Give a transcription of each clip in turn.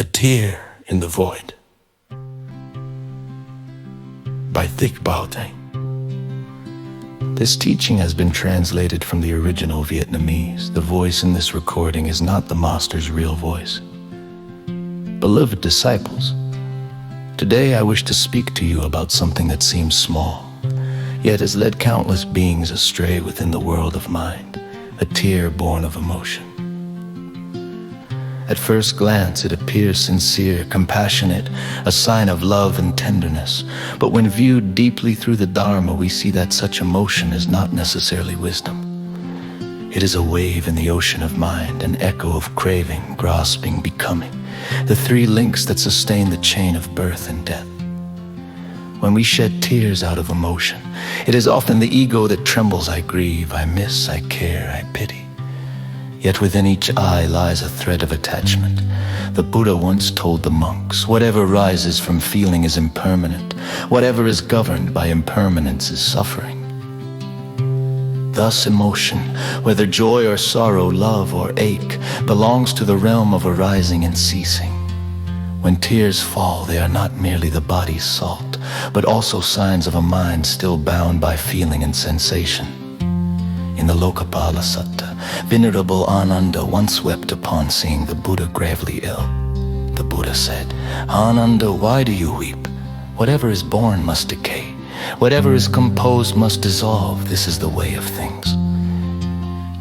A Tear in the Void by Thich Baote. This teaching has been translated from the original Vietnamese. The voice in this recording is not the master's real voice. Beloved disciples, today I wish to speak to you about something that seems small, yet has led countless beings astray within the world of mind, a tear born of emotion. At first glance, it appears sincere, compassionate, a sign of love and tenderness. But when viewed deeply through the Dharma, we see that such emotion is not necessarily wisdom. It is a wave in the ocean of mind, an echo of craving, grasping, becoming, the three links that sustain the chain of birth and death. When we shed tears out of emotion, it is often the ego that trembles. I grieve, I miss, I care, I pity. Yet within each eye lies a thread of attachment. The Buddha once told the monks, whatever rises from feeling is impermanent. Whatever is governed by impermanence is suffering. Thus emotion, whether joy or sorrow, love or ache, belongs to the realm of arising and ceasing. When tears fall, they are not merely the body's salt, but also signs of a mind still bound by feeling and sensation. In the Lokapala Sutta, Venerable Ananda once wept upon seeing the Buddha gravely ill. The Buddha said, "Ananda, why do you weep? Whatever is born must decay. Whatever is composed must dissolve. This is the way of things."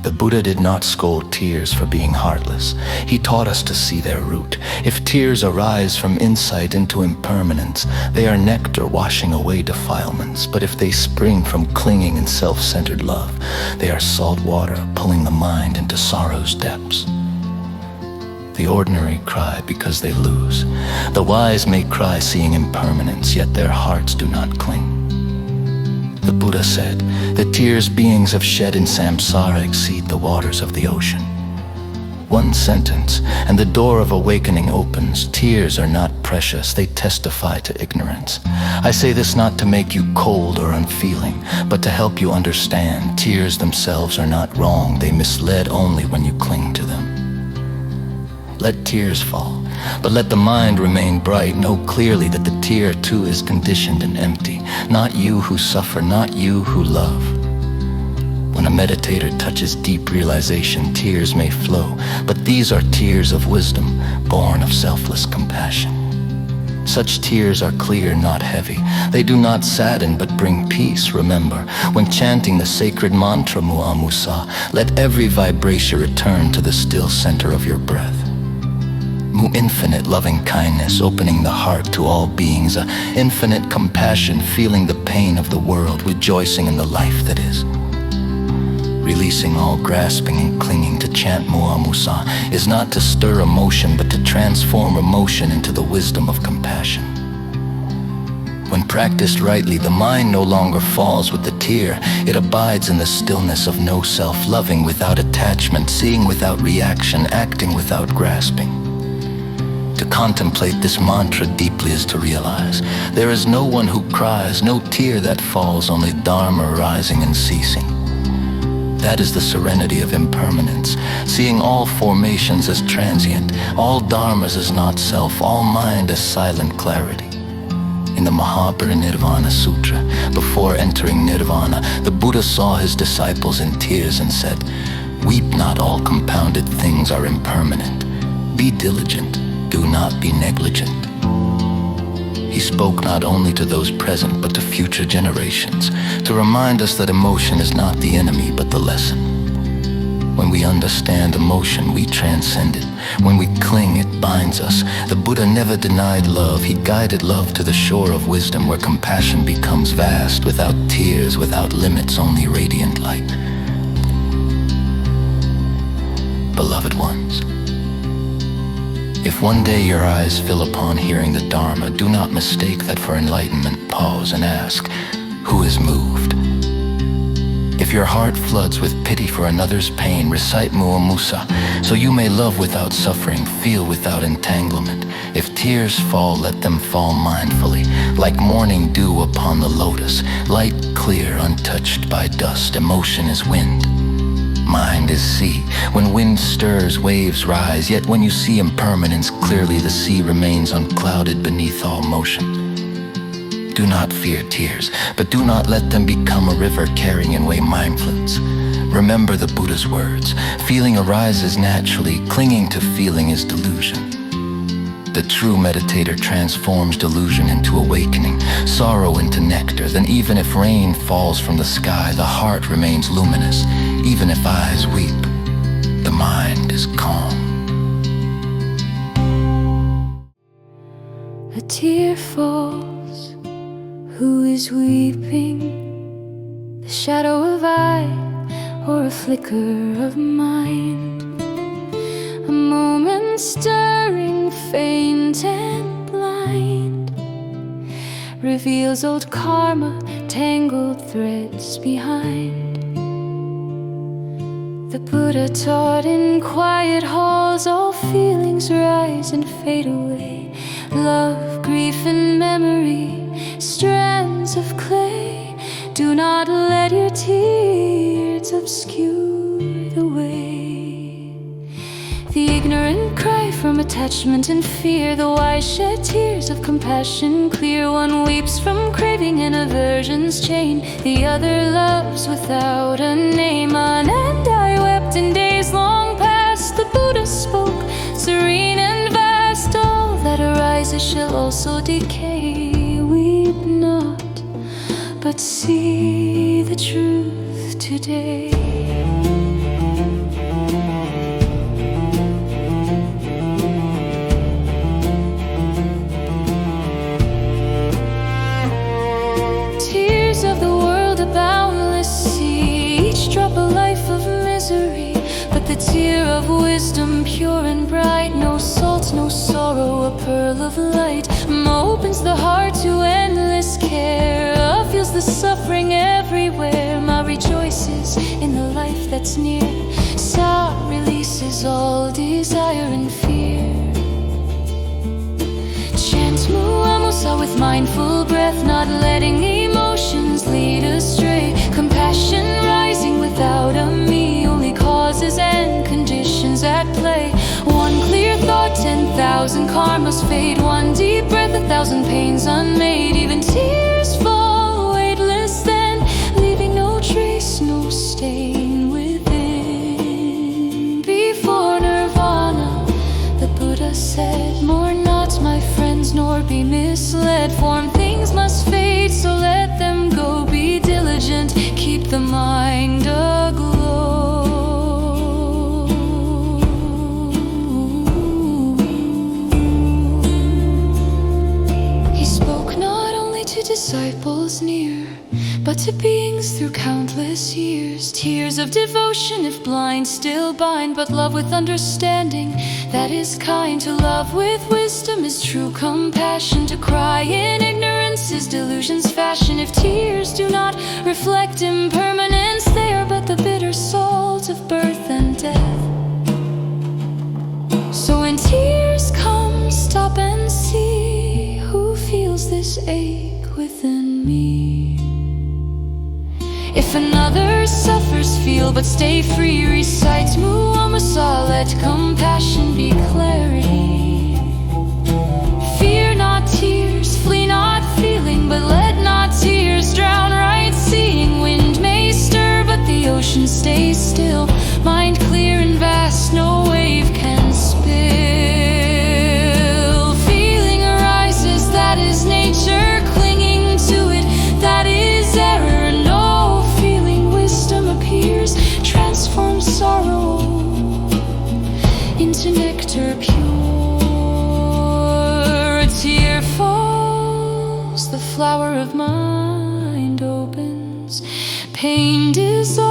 The Buddha did not scold tears for being heartless. He taught us to see their root. If tears arise from insight into impermanence, they are nectar washing away defilements. But if they spring from clinging and self-centered love, they are salt water pulling the mind into sorrow's depths. The ordinary cry because they lose. The wise may cry seeing impermanence, yet their hearts do not cling. The Buddha said, "The tears beings have shed in samsara exceed the waters of the ocean." One sentence, and the door of awakening opens. Tears are not precious, they testify to ignorance. I say this not to make you cold or unfeeling, but to help you understand. Tears themselves are not wrong, they mislead only when you cling to them. Let tears fall, but let the mind remain bright. Know clearly that the tear too is conditioned and empty. Not you who suffer, not you who love. When a meditator touches deep realization, tears may flow, but these are tears of wisdom, born of selfless compassion. Such tears are clear, not heavy. They do not sadden, but bring peace. Remember, when chanting the sacred mantra Mu'amusa, let every vibration return to the still center of your breath. Mu infinite loving kindness, opening the heart to all beings, a infinite compassion, feeling the pain of the world, rejoicing in the life that is. Releasing all grasping and clinging. To chant Mu'amusa is not to stir emotion, but to transform emotion into the wisdom of compassion. When practiced rightly, the mind no longer falls with the tear. It abides in the stillness of no self, loving without attachment, seeing without reaction, acting without grasping. To contemplate this mantra deeply is to realize there is no one who cries, no tear that falls, only Dharma rising and ceasing. That is the serenity of impermanence, seeing all formations as transient, all dharmas as not self, all mind as silent clarity. In the Mahaparinirvana Sutra, before entering nirvana, the Buddha saw his disciples in tears and said, "Weep not, all compounded things are impermanent. Be diligent, do not be negligent." He spoke not only to those present, but to future generations, to remind us that emotion is not the enemy, but the lesson. When we understand emotion, we transcend it. When we cling, it binds us. The Buddha never denied love. He guided love to the shore of wisdom, where compassion becomes vast, without tears, without limits, only radiant light. Beloved ones, if one day your eyes fill upon hearing the Dharma, do not mistake that for enlightenment. Pause and ask, who is moved? If your heart floods with pity for another's pain, recite Mu'amusa, so you may love without suffering, feel without entanglement. If tears fall, let them fall mindfully, like morning dew upon the lotus, light, clear, untouched by dust. Emotion is wind. Mind is sea. When wind stirs, waves rise. Yet when you see impermanence clearly, the sea remains unclouded beneath all motion. Do not fear tears, but do not let them become a river carrying away mind floods. Remember the Buddha's words. Feeling arises naturally. Clinging to feeling is delusion. The true meditator transforms delusion into awakening, sorrow into nectar. Then even if rain falls from the sky, the heart remains luminous. Even if eyes weep, the mind is calm. A tear falls, who is weeping? The shadow of eye or a flicker of mind? A moment stirring, faint and blind, reveals old karma, tangled threads behind. The Buddha taught in quiet halls, all feelings rise and fade away. Love, grief and memory, strands of clay. Do not let your tears obscure the way. The ignorant cry from attachment and fear. The wise shed tears of compassion clear. One weeps from craving and aversion's chain. The other loves without a name. And I wept in days long past. The Buddha spoke, serene and vast. All that arises shall also decay. Weep not, but see the truth today. Tears of the world, a boundless sea, each drop a life of misery. But the tear of wisdom, pure and bright, no salt, no sorrow, a pearl of light, opens the heart to endless care. Feels the suffering everywhere. Ma rejoices in the life that's near. Sa releases all desire and fear. Chant Muamusa with mindful breath, not letting emotions lead astray. Compassion rising without a me, only causes and conditions at play. One clear thought, 10,000 karmas fade. One deep breath, 1,000 pains unmade. Even tears fall weightless then, leaving no trace, no stain within. Before nirvana, the Buddha said, mourn not, my friends, nor be misled. Form things must fade, so let them go. Be diligent, keep the mind aglow. He spoke not only to disciples near, but to beings through countless years. Tears of devotion, if blind, still bind. But love with understanding, that is kind. To love with wisdom is true compassion. To cry in ignorance is delusion's fashion. If tears do not reflect impermanence, they are but the bitter salt of birth and death. So when tears come, stop and see who feels this ache within me. If another suffers, feel but stay free. Recite Muamusa, let compassion be clarity. Fear not tears, flee not feeling, but let not tears drown right seeing. Wind may stir, but the ocean stays still. Mind clear and vast, no wave can spill. Feeling arises, that is nature. Clinging to it, that is error. Transform sorrow into nectar pure. A tear falls, the flower of mind opens. Pain dissolves.